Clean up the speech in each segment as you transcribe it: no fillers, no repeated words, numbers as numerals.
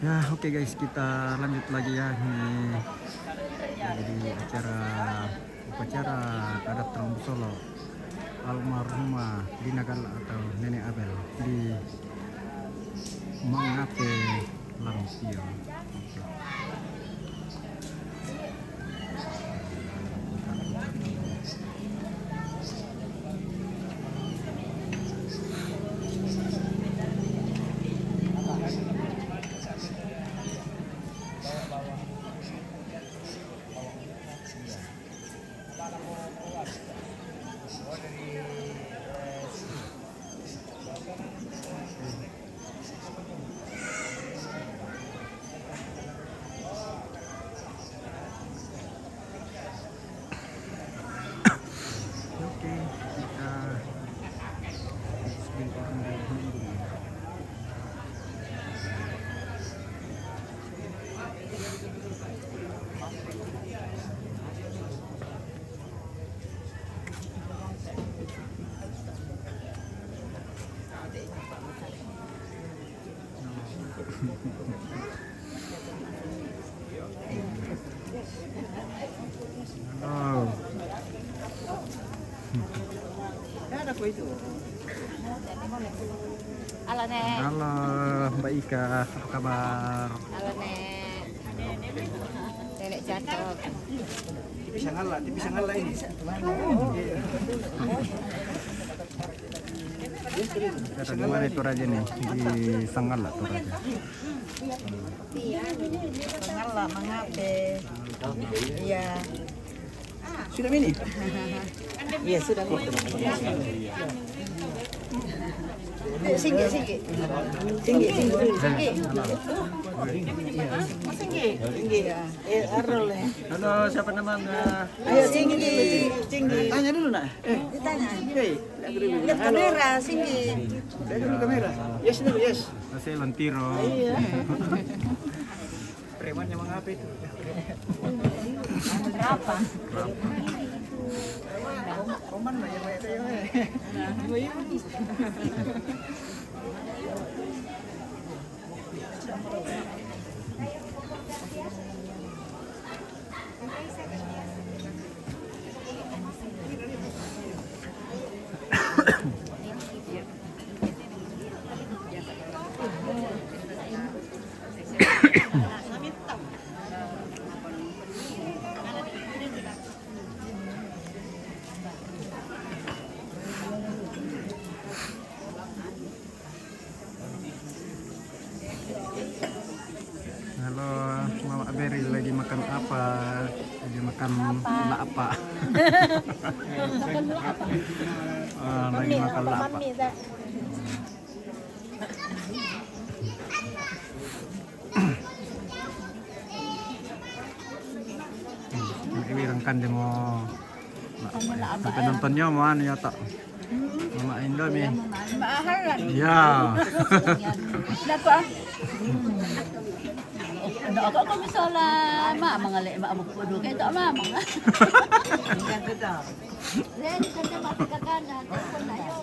Ya oke guys, kita lanjut lagi ya. Ini lagi di upacara adat Trombo Solo almarhumah Dina Gala atau Nenek Abel di Mangape Langsio. Oke. Oke, kita bikin orang dulu. Oh. Ada kok itu. Halo Nek. Halo Mbak Ika, apa kabar? Halo Nek. Nenek cakep. Bisa ngalah ini. Kita di mana itu Raja nih? Di Sanggala tuh Raja. Ngalah Mangape. Iya. Sudah ini? Iya sudah. Singgi. Arul ya. Halo, siapa namanya? Ayo Singgi. Tanya dulu nak. Ditanya. Lihat Lihat kamera Singgi. Lihat dulu kamera. Yes dulu, yes. Saya Lontiro. Iya. Premannya mengapa itu? Berapa? Roman lah yang banyak ya. Halo, Mama Beri lagi makan apa? Lagi makan lapa. Lagi makan lapa. Ini rangkan dia mau nontonnya mau anu ya tak? Mama Indomie. Mahal lah. Ya. Dapat. Ako misalnya mangali kudu kay to mama. Ganto daw. Then kada makakana ko na yo.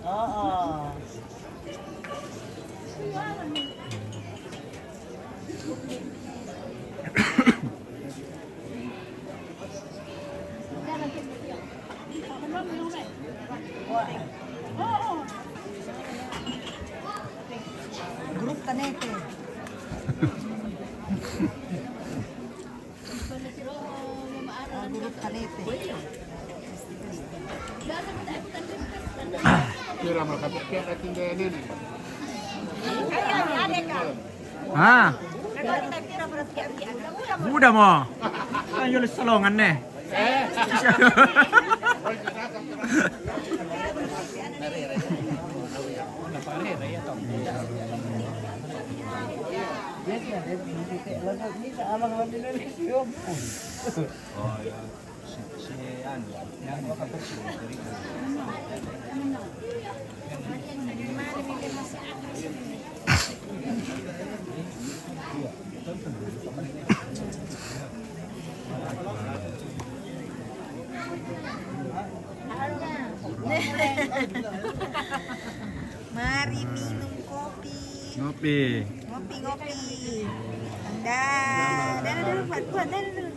Oo. Grup kanete. Grup kanete. Kira makapit kaya natin din. Ah. Udah mo. Ayo salongan nih. Mari minum kopi. Ngopi. Ngopi. Anda. Dadah, buat dadah.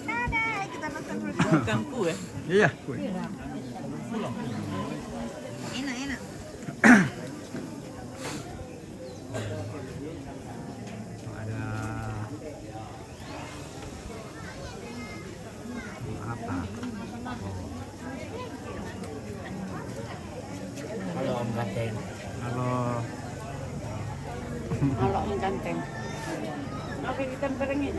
Dadah, kita makan dulu. Bukan kue. Iya, kue. Enak. Ada apa? Halo Om Ganteng. Halo. Kalau mengganteng. Oke, kita berengin.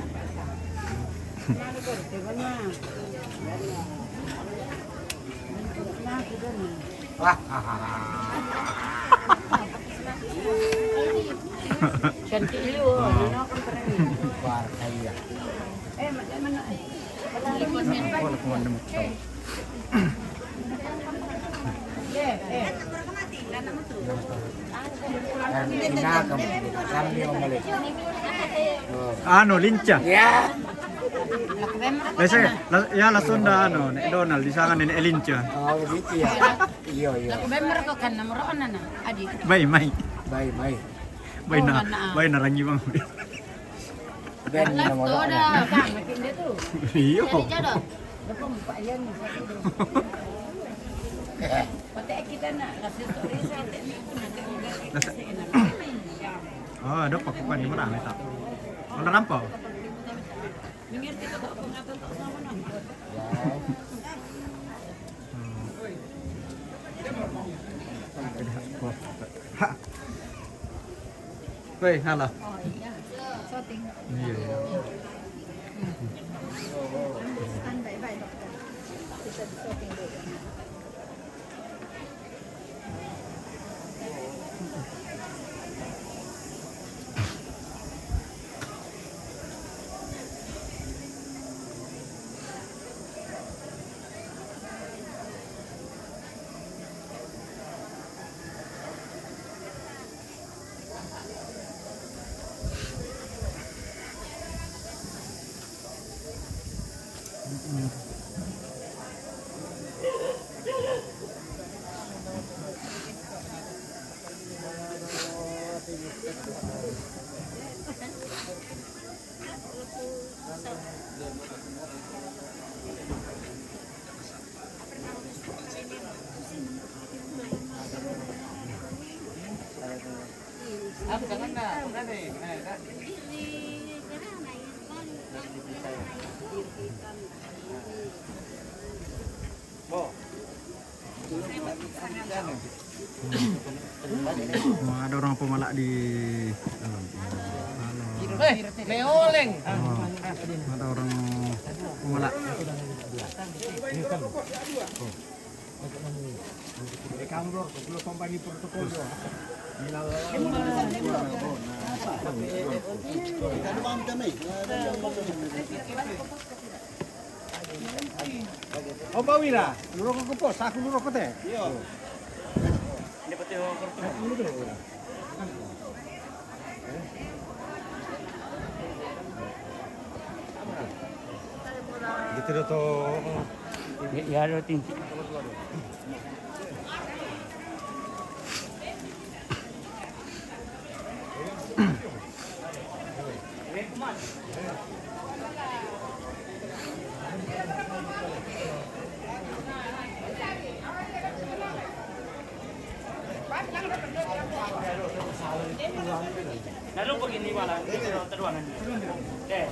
Mana kau di mana? Nah, kita ni. Wah. Cantik lu, mana kau berengin? Bar kaya. Mana? Oh, aku mau nemu tahu. Kami Om balik. Ano, linca. Ya. Ya langsung dah ano, nek Donald di sana nenek linca. Oh begitu ya. Iya. Laku bemer kau kan nomor mana na? Adik. Mai. Baik. Bai na rangi bang. Ben nomor Tu ada. dah, kan makin dia tu. Iyo. Jadi jodoh. Lepas empat yang ni satu tu. Patek kita nak rasa story saya tak ni pun nak Oh, ada pak kuan di mana tak? Mana rampau? Minggir kita tak pengatan tak sama nak. Wei, halo. Oh iya. Shooting. Iya. Standby dokter. Kita di shopping dulu. Apa jangan nak? Ada orang pemalak di dalam. Halo. Meoleng. Ada orang pemalak. Kamu belum kompani protokol. Oh Bawira, lurok ke pos, aku lurok ke teh. Iya. Ini peti gitu tuh. Ya ada ting. Lalu begini malah teruangan. Deh.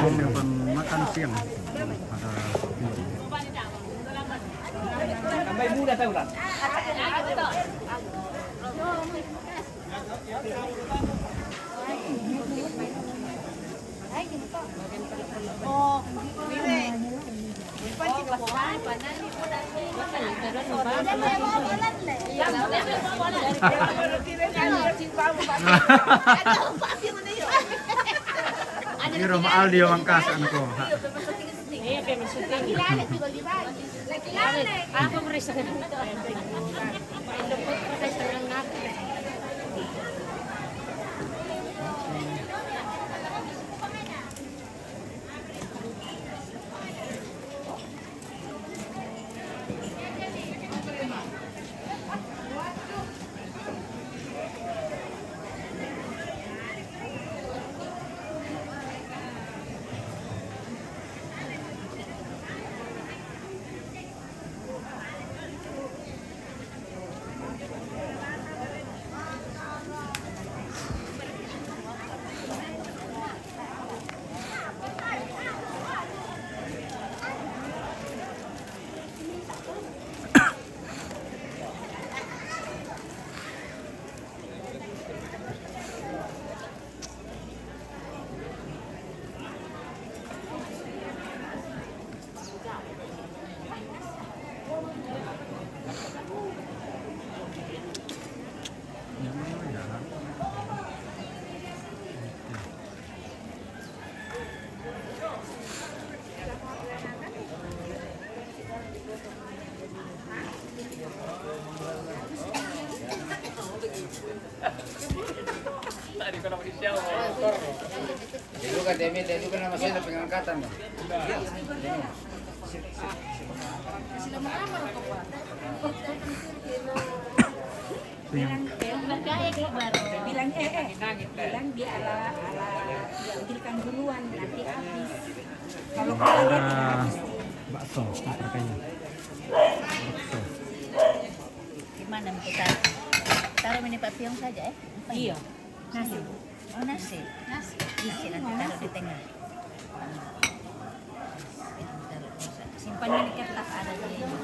Menyimpan makan siang. Ada Sampai muda tahu lah. Oh, mire. ini rumah Aldi yang mangkas anakku. Iya, kayak masuk Ako mo rin sa ganito. Tadi ko na mag-isyaw, motor. Dito ka, Demi, dito ka na masaya sa pangangkatan mo. Bilang bilang dia ala ambilkan duluan nanti habis. Kalau kalian habis. Bakso, pakainya. Bakso. Gimana kita? Taruh ini Pak Piong saja ya? Iya. Nasi. Oh nasi. Nasi nanti taruh di tengah. Simpannya di kertas ada di ini.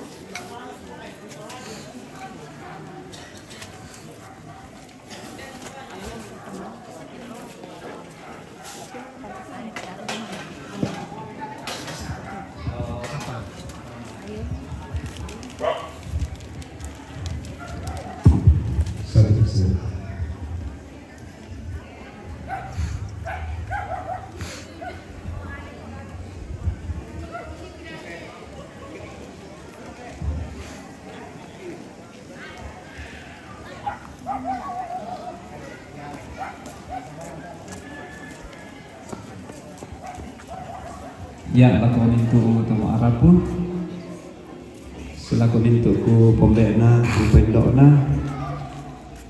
Ya, lako mintu tu arapu. Selaku mintu ku pembekna, ku pendokna.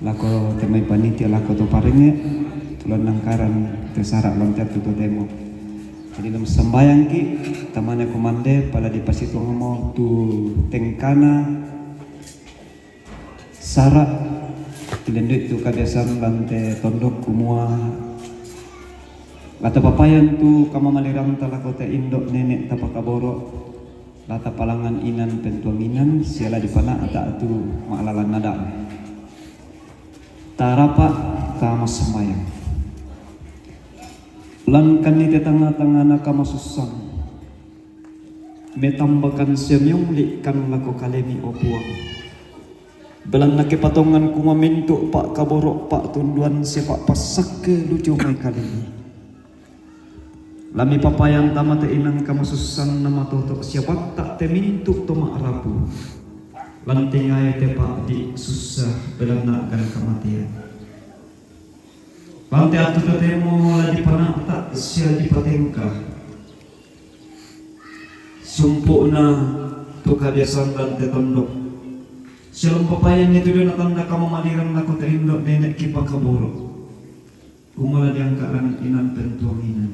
Lako temai panitia lako tu paringe. Tulan nangkaran tersarak loncat tu demo. Jadi dalam sembayang ki tamane komande pada di pasitu ngomong tu tengkana sarak tilenduk tu kabiasaan lante tondok kumua. Lata papayan tu kama malirang tala kota indok nenek tapakaboro lata palangan inan pentuanginan siala di pana ata atu maalalan nada tarapa kama semayang lankan ni tetangga-tangana kama susang metambakan semyong likan lako kalemi opuang belang nake patongan kuma mintu pak kaboro pak tunduan sepak pasak ke lucu mai kalemi lami papayang tama te inang kamasusan nama toto siapa tak te mintuk to maarapu lanting ay te pak di susah belana kan kematian lante atu te temo la di panak tak sia di patengka sumpukna to kabiasan lante tondok silang papayang itu dia natanda kama maliran lako te indok nenek kipa kaboro kumala diangkat lang inan pentuanginan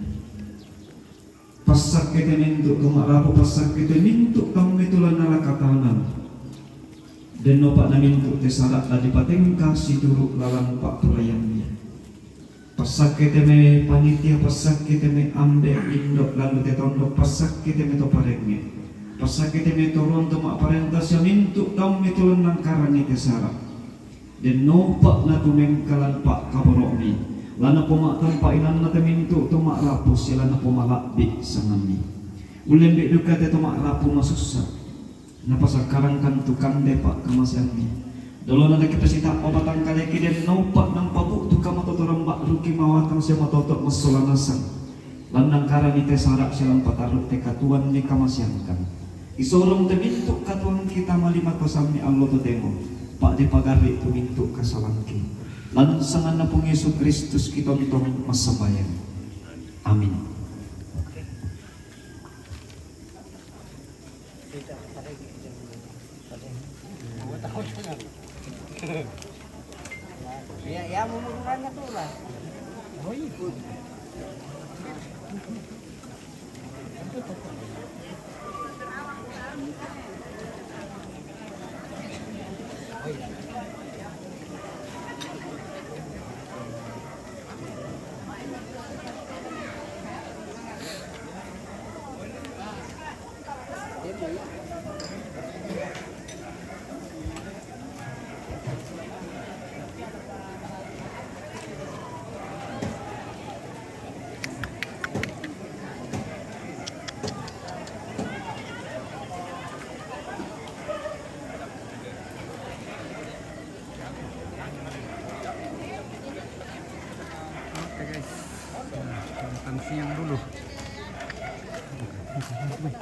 pasak kita mintuk kemarapu pasak kita mintuk kamu itulah nala katanan dan nopak na mintuk tesarak tadi patengka si turuk lalang pak purayannya pasak kita me panitia pasak kita me ambe indok lalu te tondok pasak kita me toparengnya pasak kita me turun tu mak parentas yang mintuk kamu itulah nangkaran ni tesarak dan nopak na tumengkalan pak kaborokni lana pomak tanpa inan na temintu tumak rapu sila na pomalak bi sangami ulen bi duka te tumak rapu masusa na pasakarang kan tukang depak kamasami dolo na kita sita obatang kaleki den nopak nang pabu tu kama totorambak ruki mawatang siya matotok masolanasan lanang karang ite sarak silang pataruk te katuan ni kamasiangkan Isorong temintuk katuang kita malimat pasami Allah to temo. Pak de pagari tumintuk kasawangki. Lansangan na pong Yesus Kristus kita mitong masabayan. Amin. Ya mau makan na to lah. Oke guys, makan siang dulu. Mari.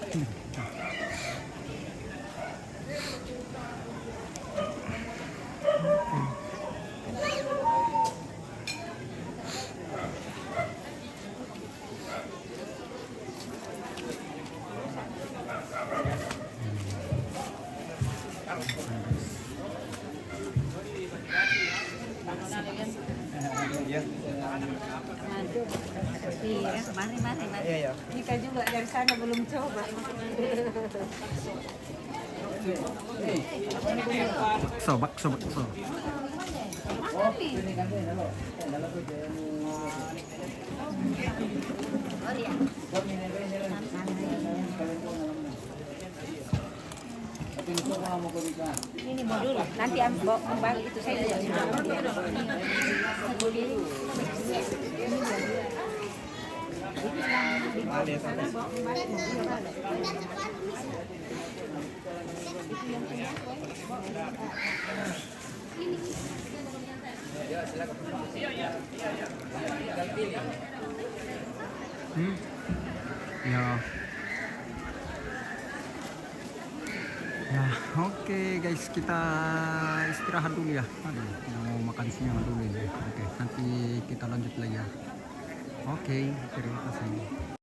Iya. Nika juga dari sana belum coba. Bakso. Ini mau dulu. Nanti ambil itu saya juga. Ya, oke guys, kita istirahat dulu ya. Aduh, mau makan siang dulu ini. Oke, nanti kita lanjut lagi ya. Oke, terima kasih.